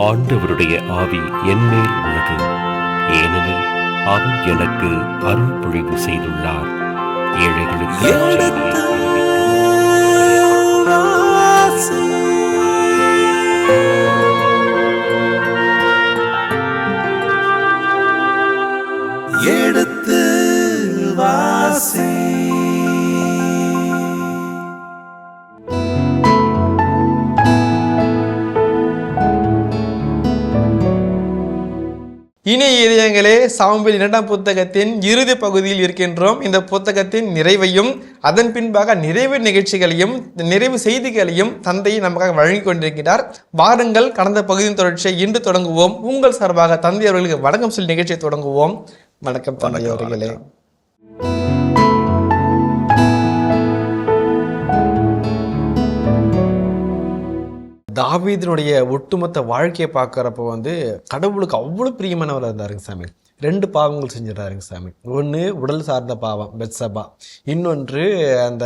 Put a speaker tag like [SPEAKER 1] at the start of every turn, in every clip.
[SPEAKER 1] ஆண்டவருடைய ஆவி என்மேல் உள்ளது, ஏனெனில் அவர் எனக்கு அருள் பொழிவு செய்துள்ளார். ஏழைகளுக்கு
[SPEAKER 2] எடுத்து வாசி.
[SPEAKER 3] இனிய இதயங்களே, சாமுவேல் 2ஆம் புத்தகத்தின் இறுதி பகுதியில் இருக்கின்றோம். இந்த புத்தகத்தின் நிறைவையும் அதன் பின்பாக நிறைவு நிகழ்ச்சிகளையும் நிறைவு செய்திகளையும் தந்தையை நமக்காக வழங்கி கொண்டிருக்கிறார். வாருங்கள், கடந்த பகுதியின் தொடர்ச்சியை இன்று தொடங்குவோம். உங்கள் சார்பாக தந்தை அவர்களுக்கு வணக்கம் சொல்லி நிகழ்ச்சியை தொடங்குவோம். வணக்கம் தந்தை அவர்களே. தாவீதினுடைய ஒட்டுமொத்த வாழ்க்கையை பார்க்குறப்ப கடவுளுக்கு அவ்வளோ பிரியமானவராக இருந்தாருங்க சாமி. 2 பாவங்கள் செஞ்சிடறாருங்க சாமி. ஒன்று உடல் சார்ந்த பாவம் பெத்சபா, இன்னொன்று அந்த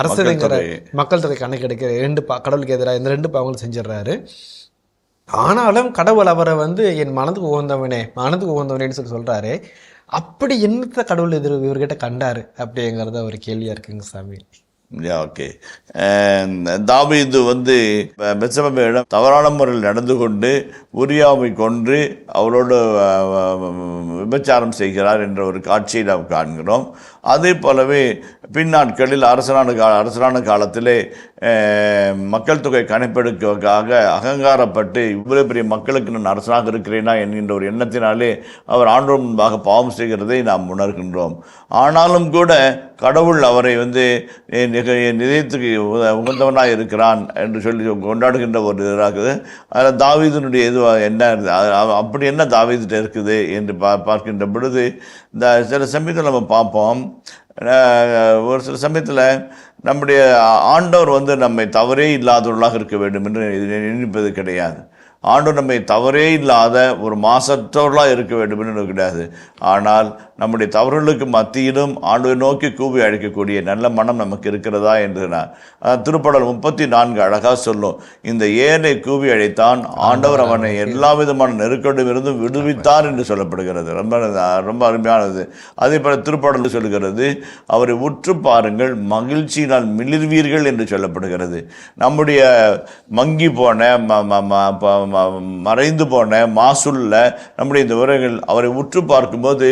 [SPEAKER 3] அரசுங்கிற மக்கள் தொகை கணக்கெடுக்க 2 கடவுளுக்கு எதிராக இந்த 2 பாவங்கள் செஞ்சிடறாரு. ஆனாலும் கடவுள் அவரை என் மனதுக்கு உகந்தவனேன்னு சொல்கிறாரு. அப்படி என்னத்தை கடவுள் இவர்கிட்ட கண்டாரு அப்படிங்கிறத ஒரு கேள்வியாக இருக்குங்க சாமி.
[SPEAKER 4] ஓகே, தாவீது பெத்சபாவிடம் தவறான முறையில் நடந்து கொண்டு உரியாவை கொன்று அவரோடு விபச்சாரம் செய்கிறார் என்ற ஒரு காட்சியை நாம் காண்கிறோம். அதே போலவே பின்னாட்களில் அரசரான காலத்திலே மக்கள் தொகை கணக்கெடுக்காக அகங்காரப்பட்டு இவ்வளவு பெரிய மக்களுக்கு நான் அரசனாக இருக்கிறேனா என்கின்ற ஒரு எண்ணத்தினாலே அவர் ஆண்டவர் முன்பாக பாவம் செய்கிறதை நாம் உணர்கின்றோம். ஆனாலும் கூட கடவுள் அவரை இதயத்துக்கு உகந்தவனாக இருக்கிறான் என்று சொல்லி கொண்டாடுகின்ற ஒரு இதாகுது. அதில் தாவீதினுடைய என்ன அப்படி என்ன தாவீதிட்ட இருக்குது என்று பார்க்கின்ற பொழுது இந்த சில சமயத்தில் நம்ம பார்ப்போம். ஒரு சில சமயத்தில் நம்முடைய ஆண்டவர் நம்மை தவறே இல்லாதவர்களாக இருக்க வேண்டும் என்று நினைப்பது கிடையாது. ஆண்டவர் நம்மை தவறே இல்லாத ஒரு மாசற்றவர்களாக இருக்க வேண்டும் என்று கிடையாது. ஆனால் நம்முடைய தவறுகளுக்கு மத்தியிலும் ஆண்டவரை நோக்கி கூவி அழைக்கக்கூடிய நல்ல மனம் நமக்கு இருக்கிறதா என்று திருப்பாடல் 34 அழகாக சொல்லும். இந்த ஏனை கூவி அழைத்தான், ஆண்டவர் அவனை எல்லா விதமான நெருக்கடியும் இருந்தும் விடுவித்தார் என்று சொல்லப்படுகிறது. ரொம்ப ரொம்ப அருமையானது. அதே போல திருப்பாடல் சொல்லுகிறது, அவரை உற்று பாருங்கள், மகிழ்ச்சியினால் மிளிர்வீர்கள் என்று சொல்லப்படுகிறது. நம்முடைய மங்கி போன மறைந்து போன மாசுள்ள நம்முடைய இந்த உறவுகள் அவரை உற்று பார்க்கும்போது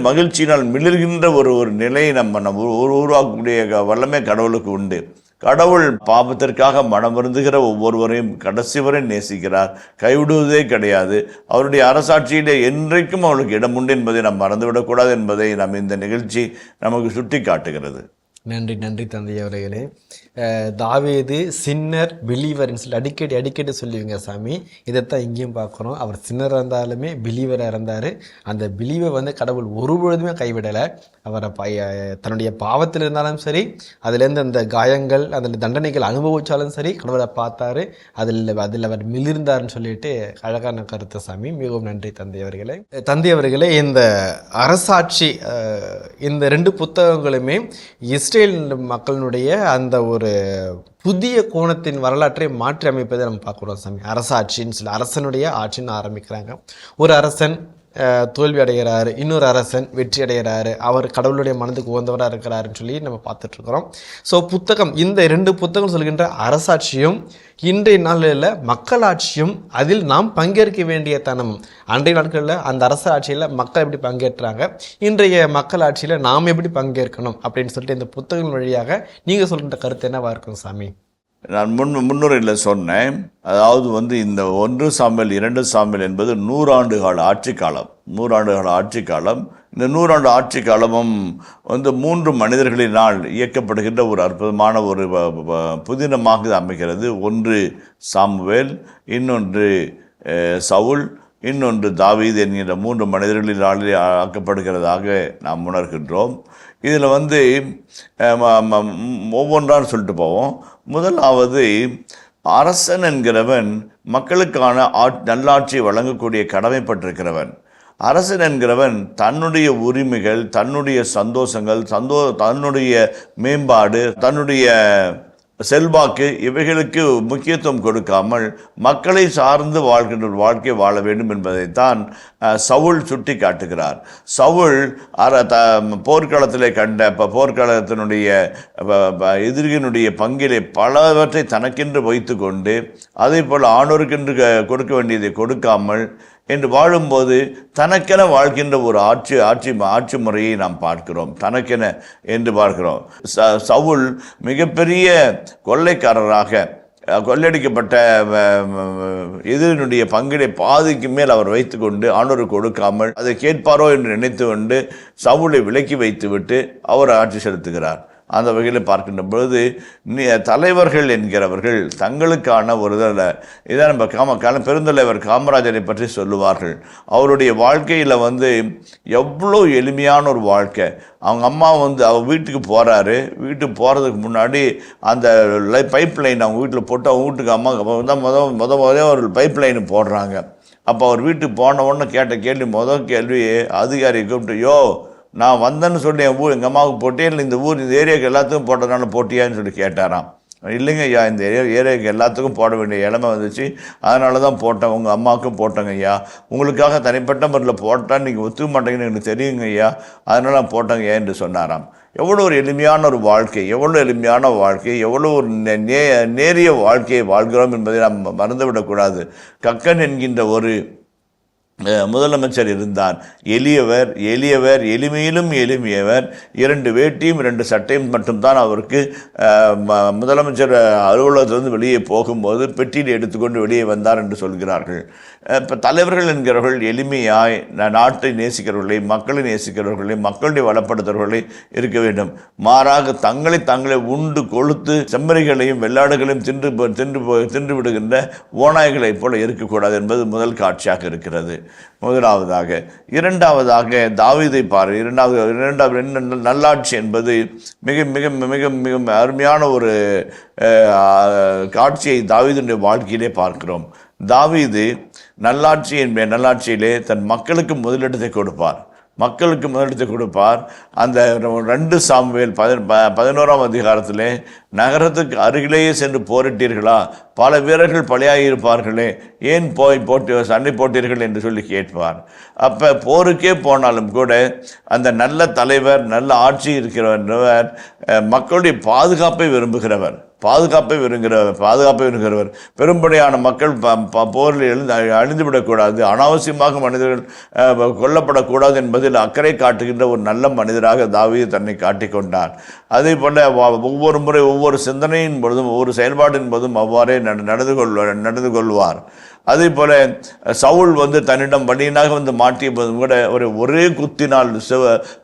[SPEAKER 4] மகிழ்ச்சியினால் மிளிர்கின்ற ஒரு நிலையை நம்ம உருவாக்கக்கூடிய வல்லமை கடவுளுக்கு உண்டு. கடவுள் பாவத்திற்காக மனம் வருந்துகிற ஒவ்வொருவரையும் கடைசி வரை நேசிக்கிறார், கைவிடுவதே கிடையாது. அவருடைய அரசாட்சியிலே என்றைக்கும் அவளுக்கு இடம் உண்டு என்பதை நாம் மறந்துவிடக்கூடாது என்பதை நாம் இந்த நிகழ்ச்சி நமக்கு சுட்டி காட்டுகிறது.
[SPEAKER 3] நன்றி தந்தை அவர்களே. தாவீது சின்னர் பிலீவர்னு சொல்லி அடிக்கடி சொல்லுவீங்க சாமி. இதைத்தான் இங்கேயும் பார்க்குறோம். அவர் சின்னராக இருந்தாலுமே பிலீவராக இருந்தார். அந்த பிலீவை கடவுள் ஒருபொழுதுமே கைவிடலை. அவரை தன்னுடைய பாவத்தில் இருந்தாலும் சரி, அதுலேருந்து அந்த காயங்கள் அதில் தண்டனைகள் அனுபவித்தாலும் சரி, கடவுளை பார்த்தாரு. அதில் அவர் மிளிர்ந்தார்னு சொல்லிட்டு அழகான கருத்து சாமி. மிகவும் நன்றி தந்தை அவர்களே. இந்த அரசாட்சி இந்த 2 புத்தகங்களுமே இஸ்ரேல் மக்களினுடைய அந்த ஒரு புதிய கோணத்தின் வரலாற்றை மாற்றி அமைப்பதை நம்ம பார்க்குறோம் சாமி. அரசாட்சின்னு சொல்லி அரசனுடைய ஆட்சின்னு ஆரம்பிக்கிறாங்க. ஒரு அரசன் தோல்வி அடைகிறாரு, இன்னொரு அரசன் வெற்றி அடைகிறாரு, அவர் கடவுளுடைய மனதுக்கு உகந்தவராக இருக்கிறாருன்னு சொல்லி நம்ம பார்த்துட்ருக்குறோம். ஸோ இந்த 2 புத்தகம் சொல்கின்ற அரசாட்சியும் இன்றைய நாளில் மக்களாட்சியும் அதில் நாம் பங்கேற்க வேண்டிய தனமும். அன்றைய நாட்களில் அந்த அரசு ஆட்சியில் மக்கள் எப்படி பங்கேற்றாங்க, இன்றைய மக்களாட்சியில் நாம் எப்படி பங்கேற்கணும் அப்படின்னு சொல்லிட்டு இந்த புத்தகம் வழியாக நீங்கள் சொல்கின்ற கருத்து என்னவா இருக்கும் சாமி?
[SPEAKER 4] நான் முன்னுரையில் சொன்னேன். அதாவது இந்த 1 சாமுவேல் 2 சாமுவேல் என்பது 100 ஆண்டு கால ஆட்சி காலம். 100 ஆண்டுகால ஆட்சி காலம். இந்த 100 ஆண்டு ஆட்சி காலமும் 3 மனிதர்களினால் இயக்கப்படுகின்ற ஒரு அற்புதமான ஒரு புதினமாக அமைகிறது. ஒன்று சாமுவேல், இன்னொன்று சவுல், இன்னொன்று தாவீது என்கின்ற 3 மனிதர்களினால் ஆக்கப்படுகிறதாக நாம் உணர்கின்றோம். இதில் ஒவ்வொன்றான்னு சொல்லிட்டு போவோம். முதலாவது, அரசன் என்கிறவன் மக்களுக்கான நல்லாட்சியை வழங்கக்கூடிய கடமைப்பட்டிருக்கிறவன். அரசன் என்கிறவன் தன்னுடைய உரிமைகள், தன்னுடைய சந்தோஷங்கள், தன்னுடைய மேம்பாடு, தன்னுடைய செல்வாக்கு இவைகளுக்கு முக்கியத்துவம் கொடுக்காமல் மக்களை சார்ந்து வாழ்கின்ற ஒரு வாழ்க்கை வாழ வேண்டும் என்பதைத்தான் சவுல் சுட்டி காட்டுகிறார். சவுல் போர்க்களத்திலே கண்ட போர்க்களத்தினுடைய எதிரியினுடைய பங்கிலே பலவற்றை தனக்கென்று வைத்து கொண்டு அதே போல் ஆணோருக்கென்று கொடுக்க வேண்டியதை கொடுக்காமல் என்று வாழும்போது தனக்கென வாழ்கின்ற ஒரு ஆட்சி முறையை நாம் பார்க்கிறோம். தனக்கென என்று பார்க்கிறோம். சவுல் மிகப்பெரிய கொள்ளைக்காரராக கொள்ளையடிக்கப்பட்ட எதிரினுடைய பங்கினை பாதிக்கு மேல் அவர் வைத்து கொண்டு ஆண்டவருக்கு கொடுக்காமல் அதை கேட்பாரோ என்று நினைத்து கொண்டு சவுலை விலக்கி வைத்துவிட்டு அவர் ஆட்சி செலுத்துகிறார். அந்த வகையில் பார்க்கின்ற பொழுது தலைவர்கள் என்கிறவர்கள் தங்களுக்கான ஒரு இதான் நம்ம பெருந்தலைவர் காமராஜரை பற்றி சொல்லுவார்கள். அவருடைய வாழ்க்கையில் எவ்வளோ எளிமையான ஒரு வாழ்க்கை. அவங்க அம்மா அவர் வீட்டுக்கு போகிறாரு. வீட்டுக்கு போகிறதுக்கு முன்னாடி அந்த பைப் லைன் அவங்க வீட்டில் போட்டு அவங்க வீட்டுக்கு அம்மா முதலே ஒரு பைப் லைன் போடுறாங்க. அப்போ அவர் வீட்டுக்கு போன உடனே கேட்ட கேள்வி அதிகாரியை கூப்பிட்டு, யோ நான் வந்தேன்னு சொல்லி என் எங்கள் அம்மாவுக்கு போட்டேன், இல்லை இந்த ஏரியாவுக்கு எல்லாத்துக்கும் போட்டதுனால போட்டியான்னு சொல்லி கேட்டாராம். இல்லைங்க ஐயா, இந்த ஏரியாவுக்கு எல்லாத்துக்கும் போட வேண்டிய இளமை வந்துச்சு, அதனால தான் போட்டேன். உங்கள் அம்மாவுக்கும் போட்டேங்க ஐயா, உங்களுக்காக தனிப்பட்ட முறையில் போட்டால் நீங்கள் ஒத்துக்க மாட்டேங்கன்னு எனக்கு தெரியுங்க ஐயா, அதனால நான் போட்டேங்க ஐயா என்று சொன்னாராம். எவ்வளோ ஒரு எளிமையான ஒரு வாழ்க்கை, எவ்வளோ ஒரு நேரிய வாழ்க்கையை வாழ்கிறோம் என்பதை நாம் மறந்துவிடக்கூடாது. கக்கன் என்கின்ற ஒரு முதலமைச்சர் இருந்தார். எளியவர், எளிமையிலும் எளிமையவர். 2 வேட்டியும் 2 சட்டையும் மட்டும்தான் அவருக்கு முதலமைச்சர் அலுவலகத்திலிருந்து வெளியே போகும்போது பெட்டியில் எடுத்துக்கொண்டு வெளியே வந்தார் என்று சொல்கிறார்கள். இப்போ தலைவர்கள் என்கிறவர்கள் எளிமையாய் நாட்டை நேசிக்கிறவர்களை, மக்களை நேசிக்கிறவர்களை, மக்களுடைய வளப்படுத்துறவர்களை இருக்க வேண்டும். மாறாக தாங்களே உண்டு கொழுத்து செம்மறிகளையும் வெள்ளாடுகளையும் தின்று விடுகின்ற ஓநாய்களைப் போல இருக்கக்கூடாது என்பது முதல் காட்சியாக இருக்கிறது. முதலாவதாக. இரண்டாவதாக தாவீதை பாரு. இரண்டாவது நல்லாட்சி என்பது மிக மிக மிக மிக அருமையான ஒரு காட்சியை தாவீதுடைய வாழ்க்கையிலே பார்க்கிறோம். தாவீது நல்லாட்சியிலே தன் மக்களுக்கு முதலிடத்தை கொடுப்பார். அந்த 2 சாமுவேல் 11ஆம் அதிகாரத்திலே நகரத்துக்கு அருகிலேயே சென்று போரிட்டீர்களா, பல வீரர்கள் பலியாகியிருப்பார்களே, ஏன் சண்டை போட்டீர்கள் என்று சொல்லி கேட்பார். அப்போ போருக்கே போனாலும் கூட அந்த நல்ல தலைவர், நல்ல ஆட்சி இருக்கிறவர் மக்களுடைய பாதுகாப்பை விரும்புகிறவர். பெரும்படியான மக்கள் போரில் அழிந்துவிடக்கூடாது, அனாவசியமாக மனிதர்கள் கொல்லப்படக்கூடாது என்பதில் அக்கறை காட்டுகின்ற ஒரு நல்ல மனிதராக தாவீது தன்னை காட்டிக்கொண்டார். அதே போல ஒவ்வொரு முறை ஒவ்வொரு சிந்தனையின் பொழுதும் ஒவ்வொரு செயல்பாட்டின் போதும் அவ்வாறே நடந்து கொள்வார். அதே போல சவுல் தன்னிடம் வண்டியினாக மாட்டிய போதும் கூட ஒரே குத்தினால்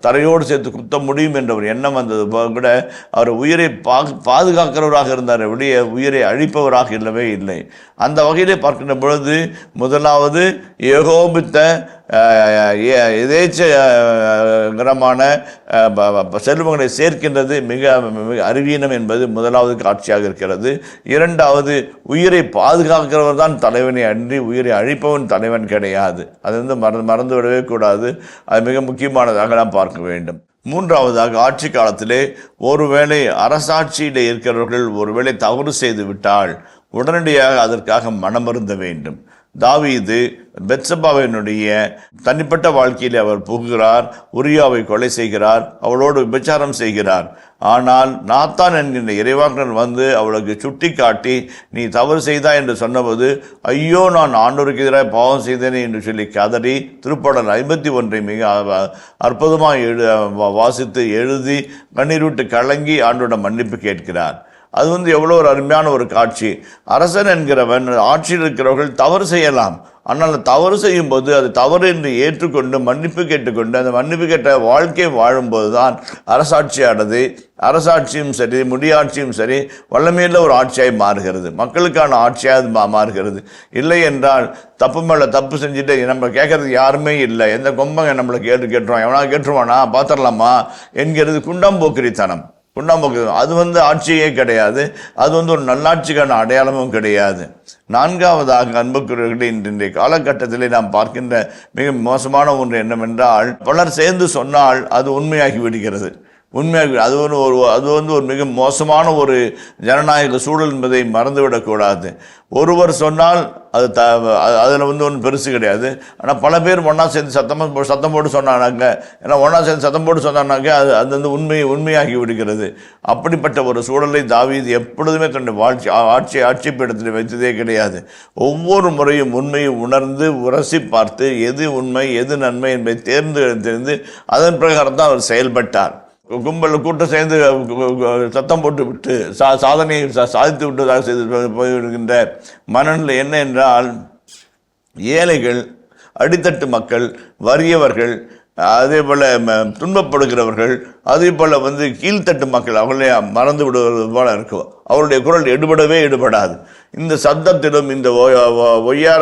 [SPEAKER 4] தரையோடு சேர்த்து குத்த முடியும் என்ற ஒரு எண்ணம் வந்தது கூட அவர் உயிரை பாதுகாக்கிறவராக இருந்தார், உயிரை அழிப்பவராக இல்லவே இல்லை. அந்த வகையிலே பார்க்கின்ற பொழுது முதலாவது ஏகோபித்த எதேச்சகரமான செல்வங்களை சேர்க்கின்றது மிக மிக அறிவீனம் என்பது முதலாவது காட்சியாக இருக்கிறது. இரண்டாவது, உயிரை பாதுகாக்கிறவர் தான் தலைவனை அன்றி உயிரை அழிப்பவன் தலைவன் கிடையாது. அது மறந்து விடவே கூடாது. அது மிக முக்கியமானதாக நாம் பார்க்க வேண்டும். மூன்றாவதாக, ஆட்சி காலத்திலே ஒருவேளை அரசாட்சியில் இருக்கிறவர்கள் ஒருவேளை தவறு செய்து விட்டால் உடனடியாக அதற்காக மனமருந்த வேண்டும். தாவீது பெத்சபாவினுடைய தனிப்பட்ட வாழ்க்கையில் அவர் புகுகிறார், உரியாவை கொலை செய்கிறார், அவளோடு விபச்சாரம் செய்கிறார். ஆனால் நாத்தான் என்கின்ற இறைவாக்கினர் அவளுக்கு சுட்டி காட்டி நீ தவறு செய்தா என்று சொன்னபோது, ஐயோ நான் ஆண்டவருக்கு எதிராக பாவம் செய்தேனே என்று சொல்லி கதறி திருப்பாடல் 51 மிக அற்புதமாக வாசித்து எழுதி கண்ணீர் விட்டு கலங்கி ஆண்டோட மன்னிப்பு கேட்கிறார். அது எவ்வளோ ஒரு அருமையான ஒரு காட்சி. அரசன் என்கிறவன், ஆட்சியில் இருக்கிறவர்கள் தவறு செய்யலாம். ஆனால் தவறு செய்யும் போது அது தவறு என்று ஏற்றுக்கொண்டு மன்னிப்பு கேட்டுக்கொண்டு அந்த மன்னிப்பு கேட்ட வாழ்க்கை வாழும்போது தான் அரசாட்சியும் சரி, முடியாட்சியும் சரி, வல்லமையுள்ள ஒரு ஆட்சியாய் மாறுகிறது, மக்களுக்கான ஆட்சியாக மாறுகிறது. இல்லை என்றால் தப்பு மேலே தப்பு செஞ்சுட்டு நம்ம கேட்கறதுக்கு யாருமே இல்லை, எந்த கொம்பங்க நம்மளை கேட்டுருவான், எவனா கேட்டுருவானா பார்த்துடலாமா என்கிறது குண்டாம்போக்கிரித்தனம். அது ஆட்சியே கிடையாது. அது ஒரு நல்லாட்சிக்கான அடையாளமும் கிடையாது. நான்காவதாக, அன்புக்குரியவர்களே, இன்றைய காலகட்டத்திலே நாம் பார்க்கின்ற மிக மோசமான ஒன்று என்னவென்றால், பலர் சேர்ந்து சொன்னால் அது உண்மையாகி விடுகிறது. உண்மையாக அது ஒரு மிக மோசமான ஒரு ஜனநாயக சூழல் என்பதை மறந்துவிடக்கூடாது. ஒருவர் சொன்னால் அது அதில் ஒன்றும் பெருசு கிடையாது. ஆனால் பல பேர் ஒன்றா சேர்ந்து சத்தம் போட்டு சொன்னாங்க, ஏன்னா ஒன்றா சேர்ந்து சத்தம் போட்டு சொன்னாங்க, அது உண்மையாகி விடுகிறது. அப்படிப்பட்ட ஒரு சூழலை தாவீது எப்பொழுதுமே தன்னுடைய ஆட்சி பீடத்தில் வைத்ததே கிடையாது. ஒவ்வொரு முறையும் உண்மையை உணர்ந்து உரசி பார்த்து எது உண்மை எது நன்மை என்பதை தெரிந்து அதன் பிரகாரம் தான் அவர் செயல்பட்டார். கூட்டம் சேர்ந்து சத்தம் போட்டு விட்டு சாதனையை சாதித்து விட்டதாக செய்து போய்விடுகின்ற மனநிலை என்ன என்றால், ஏழைகள், அடித்தட்டு மக்கள், வறியவர்கள், அதே போல் துன்பப்படுகிறவர்கள், அதே போல் கீழ்த்தட்டு மக்கள் அவர்களே மறந்து விடுவது போல இருக்கும். அவருடைய குரல் எடுபடாது. இந்த சத்தத்திலும் இந்த ஒய்யார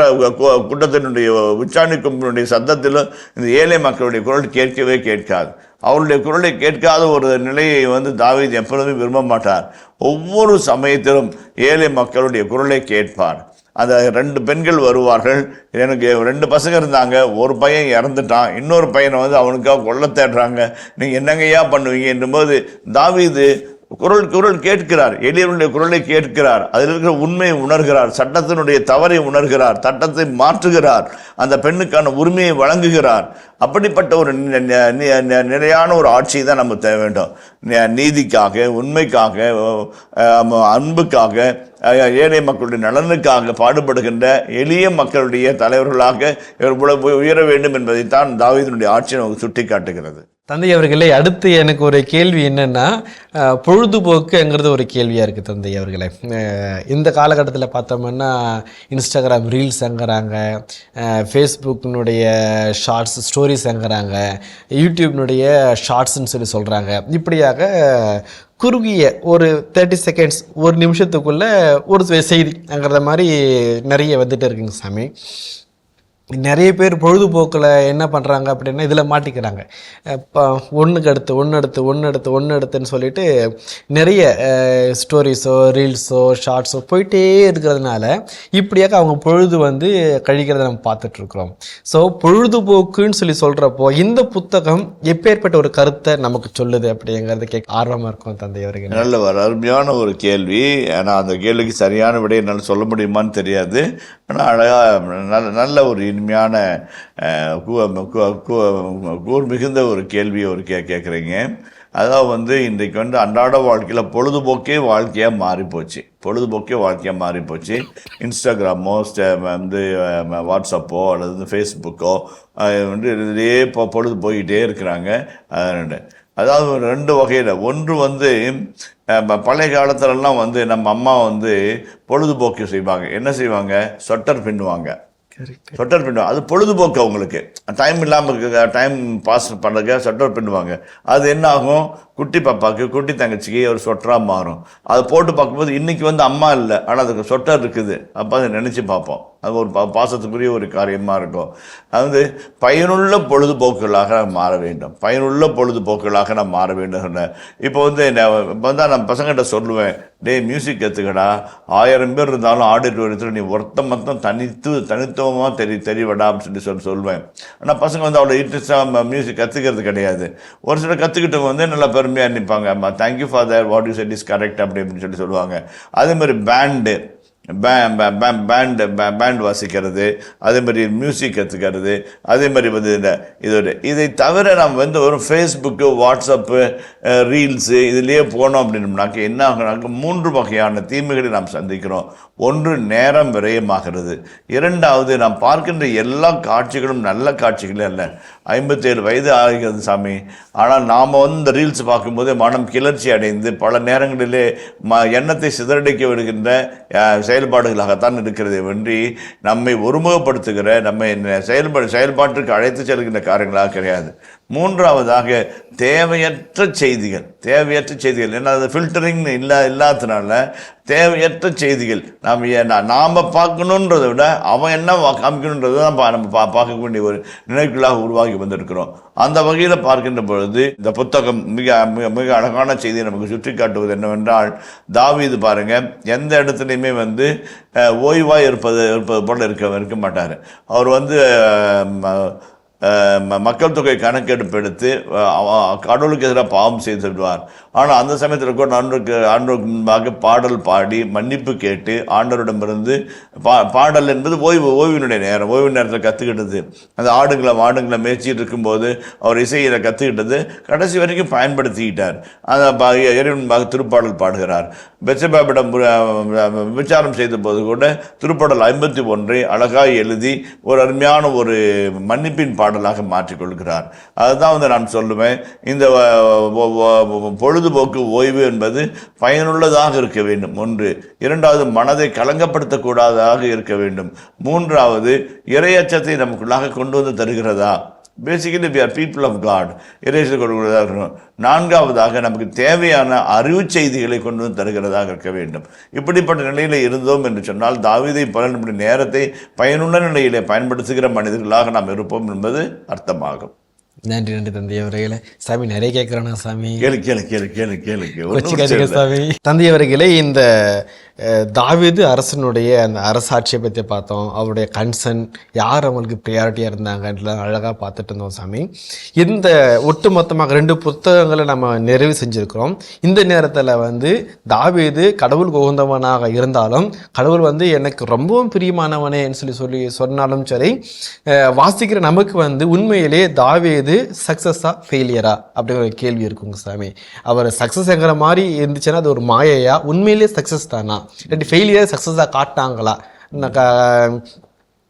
[SPEAKER 4] கூட்டத்தினுடைய உச்சாணி கொம்பினுடைய சத்தத்திலும் இந்த ஏழை மக்களுடைய குரல் கேட்கவே கேட்காது. அவருடைய குரலை கேட்காத ஒரு நிலையை தாவீது எப்பொழுதுமே விரும்ப மாட்டார். ஒவ்வொரு சமயத்திலும் ஏழை மக்களுடைய குரலை கேட்பார். அந்த 2 பெண்கள் வருவார்கள். எனக்கு 2 பசங்க இருந்தாங்க, ஒரு பையன் இறந்துட்டான், இன்னொரு பையனை அவனுக்காக கொல்ல தேடுறாங்க, நீங்கள் என்னங்கய்யா பண்ணுவீங்க என்றும்போது தாவீது குரல் கேட்கிறார். எளியவருடைய குரலை கேட்கிறார். அதில் இருக்கிற உண்மையை உணர்கிறார், சட்டத்தினுடைய தவறை உணர்கிறார், சட்டத்தை மாற்றுகிறார், அந்த பெண்ணுக்கான உரிமையை வழங்குகிறார். அப்படிப்பட்ட ஒரு நிலையான ஒரு ஆட்சி தான் நமக்கு தேவை வேண்டும். நீதிக்காக, உண்மைக்காக, அன்புக்காக, ஏழை மக்களுடைய நலனுக்காக பாடுபடுகின்ற எளிய மக்களுடைய தலைவர்களாக இவர் உயர வேண்டும் என்பதைத்தான் தாவீதினுடைய ஆட்சி நமக்கு சுட்டி காட்டுகிறது.
[SPEAKER 3] தந்தை அவர்களே, அடுத்து எனக்கு ஒரு கேள்வி என்னென்னா, பொழுதுபோக்குங்கிறது ஒரு கேள்வியாக இருக்குது தந்தை அவர்களே. இந்த காலகட்டத்தில் பார்த்தோம்னா இன்ஸ்டாகிராம் ரீல்ஸுங்கிறாங்க, ஃபேஸ்புக்கினுடைய ஷார்ட்ஸ் ஸ்டோரிஸுங்கிறாங்க, யூடியூப்னுடைய ஷார்ட்ஸ்ன்னு சொல்கிறாங்க. இப்படியாக குறுகிய ஒரு 30 செகண்ட்ஸ், ஒரு நிமிஷத்துக்குள்ளே ஒரு செய்திங்கிறத மாதிரி நிறைய வந்துட்டு இருக்குங்க சாமி. நிறைய பேர் பொழுதுபோக்கில் என்ன பண்ணுறாங்க அப்படின்னா இதில் மாட்டிக்கிறாங்க. இப்போ ஒன்றுக்கு அடுத்துன்னு சொல்லிட்டு நிறைய ஸ்டோரிஸோ ரீல்ஸோ ஷார்ட்ஸோ போயிட்டே இருக்கிறதுனால இப்படியாக அவங்க பொழுது கழிக்கிறத நம்ம பார்த்துட்ருக்குறோம். ஸோ பொழுதுபோக்குன்னு சொல்கிறப்போ இந்த புத்தகம் எப்பேற்பட்ட ஒரு கருத்தை நமக்கு சொல்லுது அப்படிங்கிறது கேட்க ஆர்வமாக இருக்கும் தந்தை அவர்கள்.
[SPEAKER 4] நல்ல அருமையான ஒரு கேள்வி. ஆனால் அந்த கேள்விக்கு சரியான விடையை என்னால் சொல்ல முடியுமான்னு தெரியாது. ஆனால் அழகாக நல்ல ஒரு இனிமையான கூர் மிகுந்த ஒரு கேள்வியை கேட்குறீங்க. அதாவது இன்றைக்கு அன்றாட வாழ்க்கையில் பொழுதுபோக்கே வாழ்க்கையாக மாறிப்போச்சு. இன்ஸ்டாகிராமோ வாட்ஸ்அப்போ அல்லது ஃபேஸ்புக்கோ இதுலேயே பொழுது போய்கிட்டே இருக்கிறாங்க. அதாவது 2 வகையில். ஒன்று பழைய காலத்துலலாம் நம்ம அம்மா பொழுதுபோக்கு செய்வாங்க. என்ன செய்வாங்க? சொட்டர் பின்னுவாங்க. அது பொழுதுபோக்கு. அவங்களுக்கு டைம் இல்லாமல் டைம் பாஸ் பண்ணுறதுக்கு சொட்டர் பின்னுவாங்க. அது என்ன ஆகும்? குட்டி பாப்பாவுக்கு, குட்டி தங்கச்சிக்கு ஒரு சொட்டராக மாறும். அதை போட்டு பார்க்கும்போது இன்றைக்கி அம்மா இல்லை, ஆனால் அதுக்கு சொட்டர் இருக்குது. அப்போ அதை நினச்சி பார்ப்போம். அது ஒரு பாசத்துக்குரிய ஒரு காரியமாக இருக்கும். அது பயனுள்ள பொழுதுபோக்குகளாக மாற வேண்டும். நான் மாற வேண்டும். இப்போ நான் பசங்கிட்ட சொல்லுவேன், மியூசிக் கற்றுக்கடா, 1000 பேர் இருந்தாலும் ஆடிட்டோரியத்தில் நீ மொத்தம் தனித்துவமாக தெரியவடா அப்படின்னு சொல்லுவேன். ஆனால் பசங்க அவ்வளோ இன்ட்ரெஸ்டாக மியூசிக் கற்றுக்கிறது கிடையாது. ஒரு சிலர் கற்றுக்கிட்டவங்க நல்லா பெருமையாக நிற்பாங்க. Thank you for that, what you said is correct அப்படின்னு சொல்லுவாங்க. அதே மாதிரி பேண்ட் வாசிக்கிறது, அதே மாதிரி மியூசிக் கற்றுக்கிறது, அதே மாதிரி இதை தவிர நம்ம ஒரு ஃபேஸ்புக்கு, வாட்ஸ்அப்பு, ரீல்ஸு இதுலேயே போனோம் அப்படின்னோம்னாக்க என்ன ஆகுனாக்க 3 வகையான தீமைகளை நாம் சந்திக்கிறோம். ஒன்று, நேரம் விரயமாகிறது. 2வது, நாம் பார்க்கின்ற எல்லா காட்சிகளும் நல்ல காட்சிகளே அல்ல. 57 வயது ஆகிறது சாமி, ஆனால் நாம் இந்த ரீல்ஸ் பார்க்கும்போது மனம் கிளர்ச்சி அடைந்து பல நேரங்களிலே எண்ணத்தை சிதறடிக்க விடுகின்ற செயல்பாடுகளாகத்தான் இருக்கிறது வென்றி நம்மை ஒருமுகப்படுத்துகிற, நம்மை செயல்பாட்டிற்கு அழைத்து செல்கின்ற காரியங்களாக கிடையாது. 3வதாக தேவையற்ற செய்திகள். ஏன்னா அது ஃபில்டரிங் இல்லாததுனால தேவையற்ற செய்திகள் நாம் பார்க்கணுன்றதை விட அவன் என்ன காமிக்கணுன்றதை தான் நம்ம பார்க்க வேண்டிய ஒரு நினைவுகளாக உருவாகி வந்திருக்கிறோம். அந்த வகையில் பார்க்கின்ற பொழுது இந்த புத்தகம் மிக மிக அழகான செய்தியை நமக்கு சுற்றி காட்டுவது என்னவென்றால், தாவீது பாருங்க, எந்த இடத்துலையுமே ஓய்வாக இருப்பது போல இருக்க மாட்டார். அவர் மக்கள் தொகை கணக்கெடுப்பு எடுத்து கடவுளுக்கு எதிராக பாவம் செய்துடுவார். ஆனால் அந்த சமயத்தில் கூட ஆண்டவருக்கு முன்பாக பாடல் பாடி மன்னிப்பு கேட்டு ஆண்டவரிடமிருந்து பாடல் என்பது ஓய்வினுடைய நேரம். ஓய்வு நேரத்தில் கற்றுக்கிட்டது, அந்த ஆடுங்களை மேய்ச்சிட்டு இருக்கும்போது அவர் இசையில் கற்றுக்கிட்டது கடைசி வரைக்கும் பயன்படுத்திக்கிட்டார். அந்த இறைவன்பாக திருப்பாடல் பாடுகிறார். பெத்செபாவிடம் விசாரம் செய்த போது கூட திருப்பாடல் 51 அழகாய் எழுதி ஒரு அருமையான ஒரு மன்னிப்பின் பாடலாக மாற்றிக்கொள்கிறார். அதுதான் நான் சொல்லுவேன், இந்த பொழுதுபோக்கு ஓய்வு என்பது பயனுள்ளதாக இருக்க வேண்டும். 1. 2வது, மனதை கலங்கப்படுத்தக்கூடாதாக இருக்க வேண்டும். 3வது, இறையச்சத்தை நமக்குள்ளாக கொண்டு வந்து தருகிறதா. Basically we are people of God. இறையச்சத்தை கொடுக்கிறதாக இருக்கணும். 4வதாக நமக்கு தேவையான அறிவு செய்திகளை கொண்டு வந்து தருகிறதாக இருக்க வேண்டும். இப்படிப்பட்ட நிலையில் இருந்தோம் என்று சொன்னால் தாவீதை போல நம்முடைய நேரத்தை பயனுள்ள நிலையிலே பயன்படுத்துகிற மனிதர்களாக நாம் இருப்போம் என்பது அர்த்தமாகும்.
[SPEAKER 3] நன்றி தந்தை அவர்களே. சாமி நிறைய கேட்குறேன்னா சாமி,
[SPEAKER 4] கேளு
[SPEAKER 3] சாமி. தந்தை அவர்களே, இந்த தாவீது அரசனுடைய அந்த அரசாட்சியை பற்றி பார்த்தோம். அவருடைய கன்சர்ன் யார் அவங்களுக்கு ப்ரியாரிட்டியாக இருந்தாங்கன்றலாம் அழகாக பார்த்துட்டு இருந்தோம் சாமி. இந்த ஒட்டுமொத்தமாக 2 புத்தகங்களை நம்ம நிறைவு செஞ்சுருக்கிறோம். இந்த நேரத்தில் தாவீது கடவுளுக்கு உகந்தவனாக இருந்தாலும் கடவுள் எனக்கு ரொம்பவும் பிரியமானவனேன்னு சொல்லி சொன்னாலும் சரி, வாசிக்கிற நமக்கு உண்மையிலே தாவீது சக்ஸஸா ஃபெயிலியரா அப்படிங்கிற ஒரு கேள்வி இருக்குங்க சாமி. அவர் சக்ஸஸ்ங்கிற மாதிரி இருந்துச்சுன்னா அது ஒரு மாயையா, உண்மையிலே சக்ஸஸ் தானா, இல்லாட்டி ஃபெயிலியர் சக்ஸஸாக காட்டினாங்களா?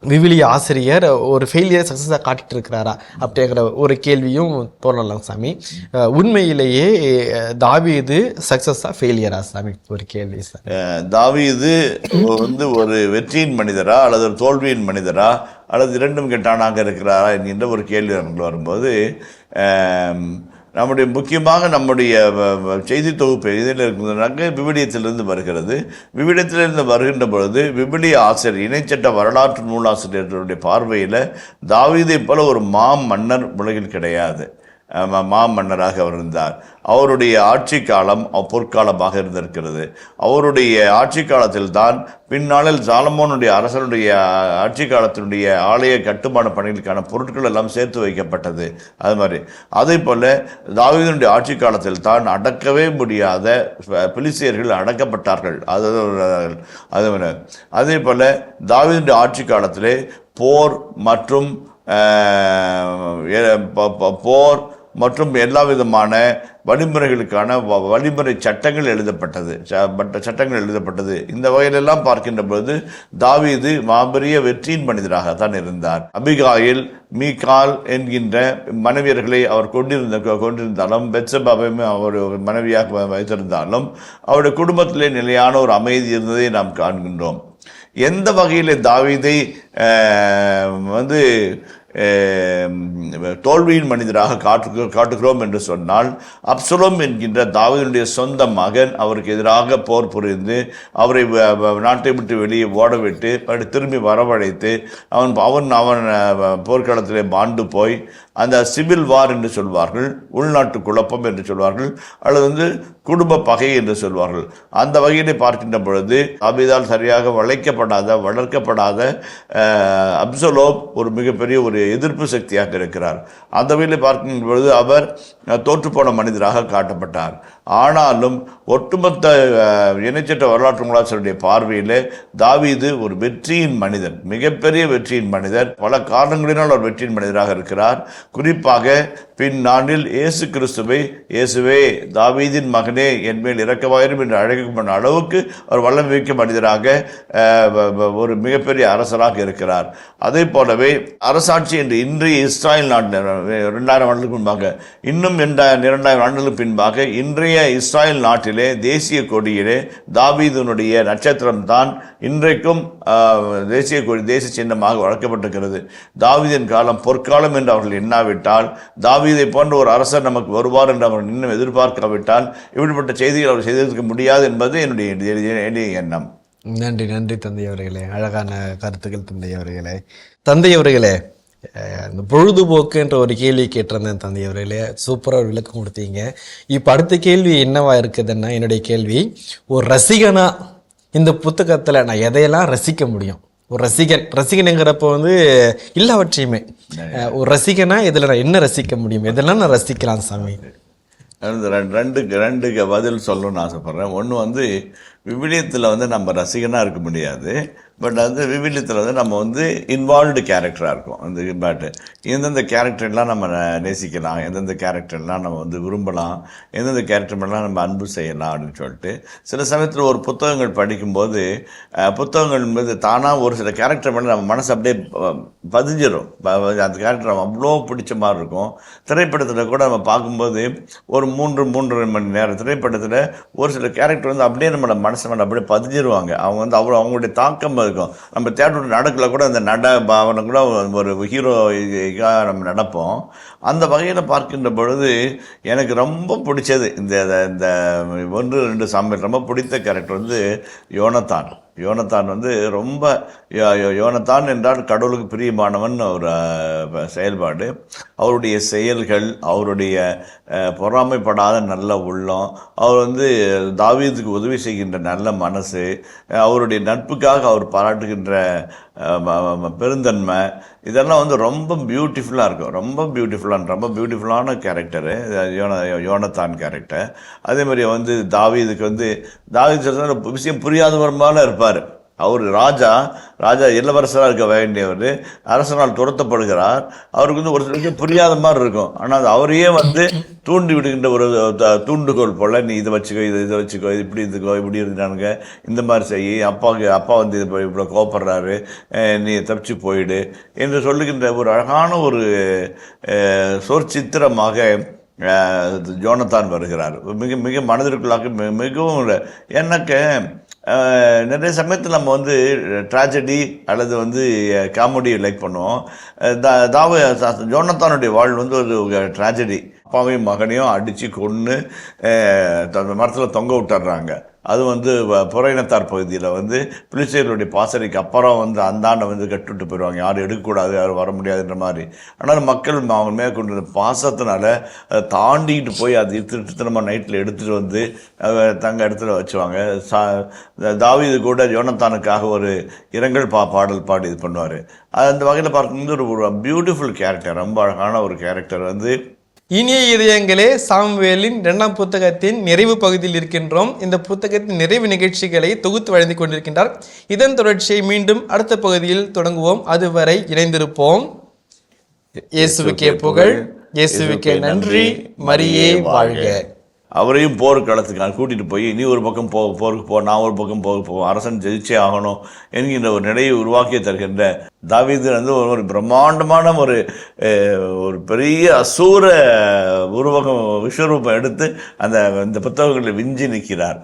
[SPEAKER 3] விவிலிய ஆசிரியர் ஒரு ஃபெயிலியர் சக்ஸஸாக காட்டிட்டு இருக்கிறாரா அப்படிங்கிற ஒரு கேள்வியும் தோணலாம் சாமி. உண்மையிலேயே தாவீது சக்ஸஸாக ஃபெயிலியரா சாமி? ஒரு கேள்வி சார்.
[SPEAKER 4] தாவீது ஒரு வெற்றியின் மனிதரா அல்லது ஒரு தோல்வியின் மனிதரா அல்லது 2ம் கெட்டானாக இருக்கிறாரா என்கின்ற ஒரு கேள்வி நமக்கு வரும்போது, முக்கியமாக நம்முடைய செய்தி தொகுப்பு இதில் இருக்கிறதுனாக்க விவிலியத்திலிருந்து வருகிறது. விவிலியத்திலிருந்து வருகின்ற பொழுது விவிலிய ஆசிரியர், இணைச்சட்ட வரலாற்று நூலாசிரியர்களுடைய பார்வையில் தாவீதை போல ஒரு மன்னர் உலகில் கிடையாது. மாமன்னராக அவர் இருந்தார். அவருடைய ஆட்சி காலம் பொற்காலமாக இருந்திருக்கிறது. அவருடைய ஆட்சி காலத்தில் தான் பின்னாளில் சாலமோனுடைய அரசனுடைய ஆட்சி காலத்தினுடைய ஆலய கட்டுமான பணிகளுக்கான பொருட்கள் எல்லாம் சேர்த்து வைக்கப்பட்டது. அது மாதிரி அதே போல் தாவீதுடைய ஆட்சி காலத்தில் தான் அடக்கவே முடியாத பிலிஸ்தியர்கள் அடக்கப்பட்டார்கள். அதே போல் தாவீதுடைய ஆட்சி காலத்திலே போர் மற்றும் எல்லா விதமான வழிமுறைகளுக்கான வழிமுறை சட்டங்கள் எழுதப்பட்டது. இந்த வகையிலெல்லாம் பார்க்கின்ற பொழுது தாவீது மாபெரிய வெற்றியின் மனிதராகத்தான் இருந்தார். அபிகாயில், மீகால் என்கின்ற மனைவியர்களை அவர் கொண்டிருந்தாலும், பெத்செபாவையும் அவர் மனைவியாக வைத்திருந்தாலும் அவருடைய குடும்பத்திலே நிலையான ஒரு அமைதி இருந்ததை நாம் காண்கின்றோம். எந்த வகையில் தாவீதை தோல்வியின் மனிதராக காட்டுகிறோம் என்று சொன்னால், அப்சலோம் என்கின்ற தாவீதுடைய சொந்த மகன் அவருக்கு எதிராக போர் புரிந்து அவரை நாட்டை விட்டு வெளியே ஓடவிட்டு திரும்பி வரவழைத்து அவன் போர்க்களத்திலே மாண்டு போய் அந்த சிவில் வார் என்று சொல்வார்கள், உள்நாட்டு குழப்பம் என்று சொல்வார்கள், அல்லது குடும்ப பகை என்று சொல்வார்கள். அந்த வகையிலே பார்க்கின்ற பொழுது தாவீதால் சரியாக வளர்க்கப்படாத அப்சலோம் ஒரு மிகப்பெரிய ஒரு எதிர்ப்பு சக்தியாக இருக்கிறார். அந்த வகையில் பார்க்கின்ற பொழுது அவர் தோற்றுப்போன மனிதராக காட்டப்பட்டார். ஆனாலும் ஒட்டுமொத்த இணைச்சட்ட வரலாற்று நூலாசிரியருடைய பார்வையில் தாவீது ஒரு வெற்றியின் மனிதன், மிகப்பெரிய வெற்றியின் மனிதர். பல காரணங்களினால் ஒரு வெற்றியின் மனிதராக இருக்கிறார். குறிப்பாக பின்னாண்டில் இயேசு கிறிஸ்துவை, இயேசுவே தாவீதின் மகனே என்மேல் இரக்கமாயிரும் என்று அழைக்கப்பட்ட அளவுக்கு அவர் வல்லமை மிக்க மனிதராக ஒரு மிகப்பெரிய அரசராக இருக்கிறார். அதே போலவே அரசாட்சி என்று இன்றைய இஸ்ராயல் நாட்டில் 2000 ஆண்டுகளுக்கு முன்பாக, இன்னும் 2000 ஆண்டுகளுக்கு பின்பாக இன்றைய இஸ்ராயல் நாட்டிலே தேசிய கொடியிலே தாவீதுனுடைய நட்சத்திரம் தான் இன்றைக்கும் தேசிய கொடி, தேசிய சின்னமாக வளர்க்கப்பட்டிருக்கிறது. தாவீதின் காலம் பொற்காலம் என்று அவர்கள் எண்ணாவிட்டால், தாவீதை போன்ற ஒரு அரசர் நமக்கு வருவார் என்று அவர்கள் இன்னும் எதிர்பார்க்காவிட்டால் இப்படிப்பட்ட செய்திகள் அவர் செய்திருக்க முடியாது என்பது என்னுடைய எண்ணம்.
[SPEAKER 3] நன்றி தந்தை அவர்களே. அழகான கருத்துக்கள் தந்தை அவர்களே. தந்தை அவர்களே, இந்த பொழுதுபோக்குன்ற ஒரு கேள்வி கேட்டிருந்தேன் தந்தை அவர்களே, சூப்பராக ஒரு விளக்கம் கொடுத்தீங்க. இப்போ அடுத்த கேள்வி என்னவா இருக்குதுன்னா, என்னுடைய கேள்வி, ஒரு ரசிகனா இந்த புத்தகத்தில் நான் எதையெல்லாம் ரசிக்க முடியும்? ஒரு ரசிகனுங்கிறப்போ வந்து எல்லாவற்றையுமே ஒரு ரசிகனா இதில் நான் என்ன ரசிக்க முடியும், இதெல்லாம் நான் ரசிக்கலாம் சாமி.
[SPEAKER 4] ரெண்டுக்கு பதில் சொல்லணும்னு ஆசைப்பட்றேன். ஒன்று வந்து விவிலியத்தில் வந்து நம்ம ரசிகனாக இருக்க முடியாது. பட் வந்து விவிலியத்தில் வந்து நம்ம வந்து இன்வால்வ்டு கேரக்டராக இருக்கும். அந்த பட் எந்தெந்த கேரக்டர்லாம் நம்ம நேசிக்கலாம், எந்தெந்த கேரக்டர்லாம் நம்ம வந்து விரும்பலாம், எந்தெந்த கேரக்டர்லாம் நம்ம அன்பு செய்யலாம் அப்படின்னு சொல்லிட்டு சில சமயத்தில் ஒரு புத்தகங்கள் படிக்கும்போது புத்தகங்கள் மீது தானாக ஒரு சில கேரக்டர் மேலே நம்ம மனசு அப்படியே பதிஞ்சிடும். அந்த கேரக்டர் அவ்வளோ பிடிச்ச மாதிரி இருக்கும். திரைப்படத்தில் கூட நம்ம பார்க்கும்போது ஒரு 3.5 மணி நேரம் திரைப்படத்தில் ஒரு சில கேரக்டர் வந்து அப்படியே நம்மளோட மனசு மேலே அப்படியே பதிஞ்சிருவாங்க. அவங்க வந்து அவ்வளோ அவங்களுடைய தாக்கம் இருக்கும். நம்ம தேட்டர் நடக்கல கூட அந்த பாவனை கூட ஒரு ஹீரோக்காக நம்ம நடப்போம். அந்த வகையில் பார்க்கின்ற பொழுது எனக்கு ரொம்ப பிடிச்சது இந்த 1-2 சாமியில் ரொம்ப பிடித்த கேரக்டர் வந்து யோனத்தான் வந்து ரொம்ப யோனத்தான் என்றால் கடவுளுக்கு பிரியமானவன் ஒரு செயல்பாடு. அவருடைய செயல்கள், அவருடைய பொறாமைப்படாத நல்ல உள்ளம், அவர் வந்து தாவீதுக்கு உதவி செய்கின்ற நல்ல மனசு, அவருடைய நட்புக்காக அவர் பாராட்டுகின்ற பெருந்தன்மை, இதெல்லாம் வந்து ரொம்ப பியூட்டிஃபுல்லாக இருக்கும். ரொம்ப பியூட்டிஃபுல்லான கேரக்டரு யோனத்தான் கேரக்டர். அதே மாதிரி வந்து தாவீது விஷயம் புரியாதவர் மேலே இருப்பார். அவர் ராஜா இளவரசராக இருக்க வேண்டியவர் அரசனால் துரத்தப்படுகிறார். அவருக்கு வந்து ஒரு சில விஷயம் புரியாத மாதிரி இருக்கும். ஆனால் அது அவரையே வந்து தூண்டி விடுகின்ற ஒரு தூண்டுகோல் போல், நீ இதை வச்சுக்கோ, இதை வச்சுக்கோ, இப்படி இருந்தானுங்க, இந்த மாதிரி செய்ய, அப்பா வந்து இவ்வளோ கோபப்படுறாரு, நீ தப்பிச்சு போயிடு என்று சொல்லுகின்ற ஒரு அழகான ஒரு சொற்சித்திரமாக யோனத்தான் வருகிறார். மிக மிக மனதிற்குள்ளாக மிகவும் எனக்கு நிறைய சமயத்தில் நம்ம வந்து ட்ராஜடி அல்லது வந்து காமெடி லைக் பண்ணுவோம். யோனத்தானுடைய வாழ்வு வந்து ஒரு ட்ராஜடி. அப்பாவையும் மகனையும் அடித்து கொன்று மரத்தில் தொங்க விட்டுறாங்க. அது வந்து புறையினத்தார் பகுதியில் வந்து பிலிஸ்தீனர்களுடைய பாசறைக்கு அப்புறம் வந்து அந்தாண்டை வந்து கட்டுவிட்டு போயிடுவாங்க. யாரும் எடுக்கக்கூடாது, யாரும் வர முடியாதுன்ற மாதிரி. ஆனால் மக்கள் அவங்க மேற்கொண்டு பாசத்தினால தாண்டிக்கிட்டு போய் அது திருத்தனமாக நைட்டில் எடுத்துகிட்டு வந்து தங்க இடத்துல வச்சுவாங்க. தாவீது கூட யோனத்தானுக்காக ஒரு இரங்கல் பாடல் பாடி இது பண்ணுவார். அந்த வகையில் பார்க்கும்போது ஒரு பியூட்டிஃபுல் கேரக்டர், ரொம்ப அழகான ஒரு கேரக்டர் வந்து.
[SPEAKER 3] இனிய இதயங்களே, சாமுவேலின் 2ஆம் புத்தகத்தின் நிறைவு பகுதியில் இருக்கின்றோம். இந்த புத்தகத்தின் நிறைவு நிகழ்ச்சிகளை தொகுத்து வழங்கி கொண்டிருக்கின்றார். இதன் தொடர்ச்சியை மீண்டும் அடுத்த பகுதியில் தொடங்குவோம். அதுவரை இணைந்திருப்போம். இயேசுவுக்கே புகழ், இயேசுவுக்கே நன்றி, மரியே வாழ்க.
[SPEAKER 4] அவரையும் போர்க்களத்துக்கு நான் கூட்டிகிட்டு போய் நீ ஒரு பக்கம் போருக்கு போ, நான் ஒரு பக்கம் போவோம், அரசன் ஜெயிச்சே ஆகணும் என்கின்ற ஒரு நிலையை உருவாக்கி தருகின்ற தாவீது வந்து ஒரு பிரம்மாண்டமான ஒரு பெரிய அசூர விஸ்வரூபம் எடுத்து இந்த புத்தகங்களில் விஞ்சி நிற்கிறார்.